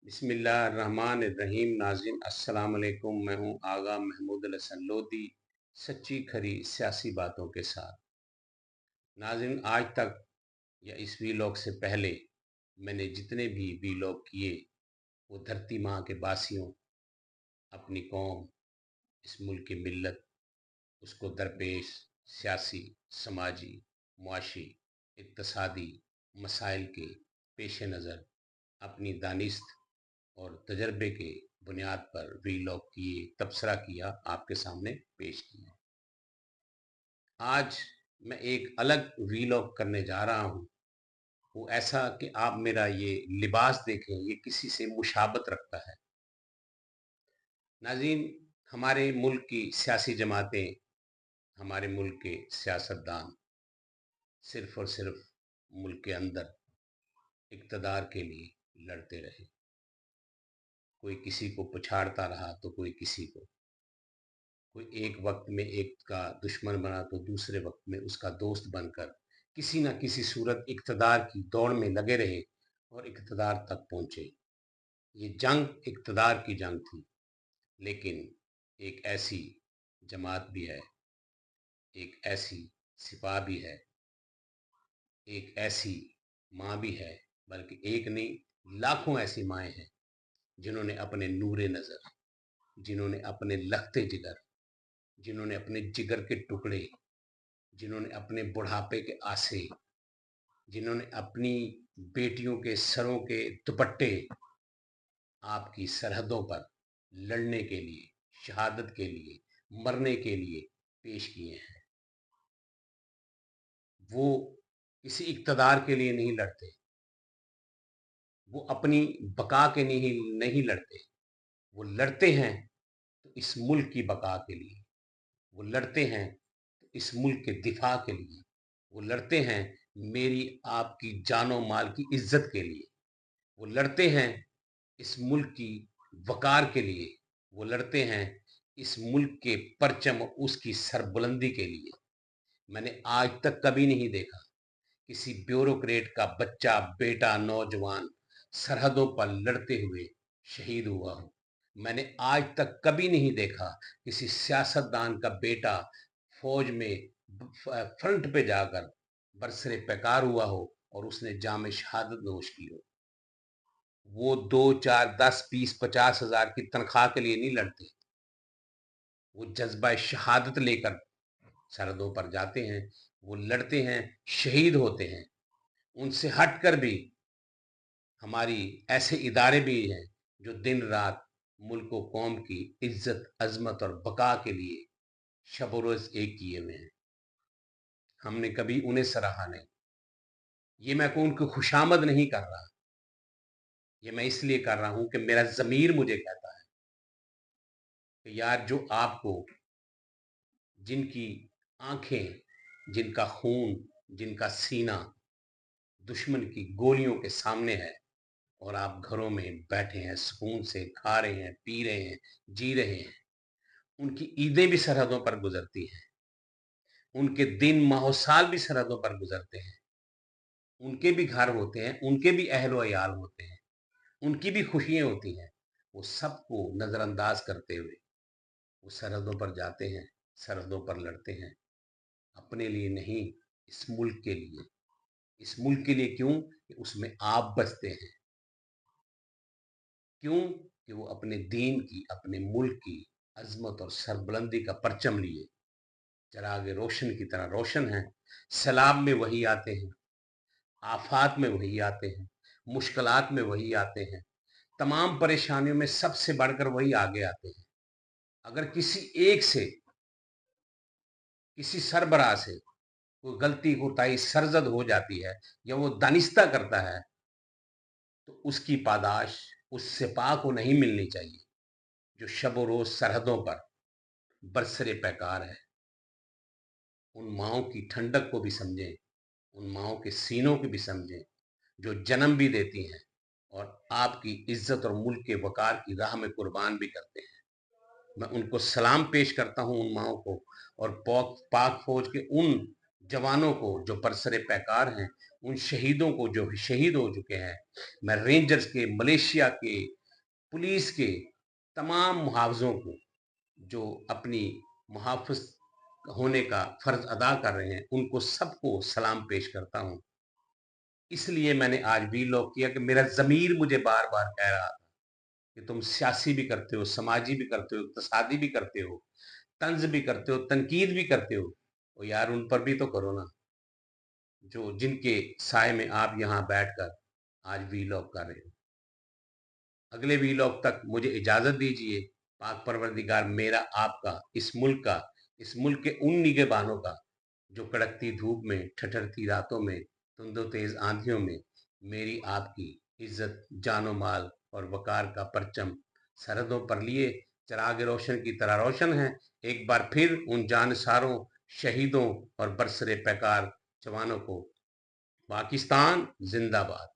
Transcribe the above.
बिस्मिल्लाहिर्रहमानिर्रहीम। नाज़रीन अस्सलाम वालेकुम। मैं हूँ आगा महमूद हसन लोधी, सच्ची खरी सियासी बातों के साथ। नाज़रीन, आज तक या इस वीलॉग से पहले मैंने जितने भी वीलॉग किए वो धरती माँ के बासियों, अपनी कौम, इस मुल्क की मिल्लत, उसको दरपेश सियासी, समाजी, मुआशी, इक़्तिसादी मसाइल के पेश नज़र अपनी दानिस्त और तजर्बे के बुनियाद पर वीलॉग किए, तबसरा किया, आपके सामने पेश किया। आज मैं एक अलग वीलॉग करने जा रहा हूँ। वो ऐसा कि आप मेरा ये लिबास देखें, ये किसी से मुशाबत रखता है। नाज़रीन, हमारे मुल्क की सियासी जमातें, हमारे मुल्क के सियासतदान सिर्फ़ और सिर्फ़ मुल्क के अंदर इक़्तिदार के लिए लड़ते रहे। कोई किसी को पछाड़ता रहा तो कोई किसी को, कोई एक वक्त में एक का दुश्मन बना तो दूसरे वक्त में उसका दोस्त बनकर किसी न किसी सूरत इक़्तिदार की दौड़ में लगे रहे और इक़्तिदार तक पहुँचे। ये जंग इक़्तिदार की जंग थी, लेकिन एक ऐसी जमात भी है, एक ऐसी सिपा भी है, एक ऐसी माँ भी है, बल्कि एक नहीं लाखों ऐसी माएँ हैं जिन्होंने अपने नूरे नज़र, जिन्होंने अपने लखते जिगर, जिन्होंने अपने जिगर के टुकड़े, जिन्होंने अपने बुढ़ापे के आसे, जिन्होंने अपनी बेटियों के सरों के दुपट्टे आपकी सरहदों पर लड़ने के लिए, शहादत के लिए, मरने के लिए पेश किए हैं। वो किसी इक़्तिदार के लिए नहीं लड़ते, वो अपनी बका के लिए नहीं लड़ते, वो लड़ते हैं तो इस मुल्क की बका के लिए, वो लड़ते हैं तो इस मुल्क के दिफा के लिए, वो लड़ते हैं मेरी आपकी जानो माल की इज्जत के लिए, वो लड़ते हैं इस मुल्क की वकार के लिए, वो लड़ते हैं इस मुल्क के परचम और उसकी सरबुलंदी के लिए। मैंने आज तक कभी नहीं देखा किसी ब्यूरोक्रेट का बच्चा, बेटा, नौजवान सरहदों पर लड़ते हुए शहीद हुआ हो। मैंने आज तक कभी नहीं देखा किसी सियासतदान का बेटा फौज में फ्रंट पे जाकर बरसरे पैकार हुआ हो और उसने जाम शहादत नोश की हो। वो 2, 4, 10, 20, 50 हज़ार की तनख्वाह के लिए नहीं लड़ते, वो जज्बा शहादत लेकर सरहदों पर जाते हैं, वो लड़ते हैं, शहीद होते हैं। उनसे हटकर भी हमारी ऐसे इदारे भी हैं जो दिन रात मुल्क व कौम की इज्जत, अजमत और बका के लिए शब रोज एक किए हुए हैं। हमने कभी उन्हें सराहा नहीं। ये मैं को उनकी खुशामद नहीं कर रहा, ये मैं इसलिए कर रहा हूं कि मेरा ज़मीर मुझे कहता है कि यार, जो आपको, जिनकी आंखें, जिनका खून, जिनका सीना दुश्मन की गोलियों के सामने है और आप घरों में बैठे हैं, सुकून से खा रहे हैं, पी रहे हैं, जी रहे हैं, उनकी ईदें भी सरहदों पर गुजरती हैं, उनके दिन माह साल भी सरहदों पर गुजरते हैं, उनके भी घर होते हैं, उनके भी अहल व अयाल होते हैं, उनकी भी खुशियाँ होती हैं। वो सबको नज़रअंदाज करते हुए वो सरहदों पर जाते हैं, सरहदों पर लड़ते हैं, अपने लिए नहीं, इस मुल्क के लिए। इस मुल्क के लिए क्यों? कि उसमें आप बसते हैं। क्यों? कि वो अपने दीन की, अपने मुल्क की अजमत और सरबुलंदी का परचम लिए चरागे रोशन की तरह रोशन हैं। सैलाब में वही आते हैं, आफात में वही आते हैं, मुश्किलात में वही आते हैं, तमाम परेशानियों में सबसे बढ़कर वही आगे आते हैं। अगर किसी एक से, किसी सरबराह से कोई गलती कोताही सरजद हो जाती है या वो दानिस्ता करता है तो उसकी पादाश उस सिपाह को नहीं मिलनी चाहिए जो शब रोज सरहदों पर बरसरे पैकार है। उन माओं की ठंडक को भी समझें, उन माओं के सीनों को भी समझें जो जन्म भी देती हैं और आपकी इज्जत और मुल्क के वकार की राह में कुर्बान भी करते हैं। मैं उनको सलाम पेश करता हूं, उन माओं को, और पाक फौज के उन जवानों को जो बरसरे पैकार हैं, उन शहीदों को जो शहीद हो चुके हैं, मैं रेंजर्स के, मलेशिया के, पुलिस के तमाम मुहावजों को जो अपनी मुहाफ़िज़ होने का फ़र्ज़ अदा कर रहे हैं, उनको सबको सलाम पेश करता हूँ। इसलिए मैंने आज वीलॉग किया कि मेरा ज़मीर मुझे बार-बार कह रहा था कि तुम सियासी भी करते हो, समाजी भी करते हो, इक़्तिसादी भी करते हो, तंज़ भी करते हो, तनकीद भी करते हो। तो यार उन पर भी तो करो ना, जो जिनके साए में आप यहाँ बैठकर आज वीलॉग कर रहे हो। अगले वीलॉग तक मुझे इजाज़त दीजिए। पाक परवरदिगार मेरा आपका, इस मुल्क के उन निगहबानों का जो कड़कती धूप में, ठठरती रातों में, धुंधो तेज़ आंधियों में मेरी आपकी इज़्ज़त, जान और माल और वक़ार का परचम सरहदों पर लिए चिराग रोशन की तरह रोशन है। एक बार फिर उन जानसारों, शहीदों और बरसरे पैकार जवानों को पाकिस्तान ज़िंदाबाद।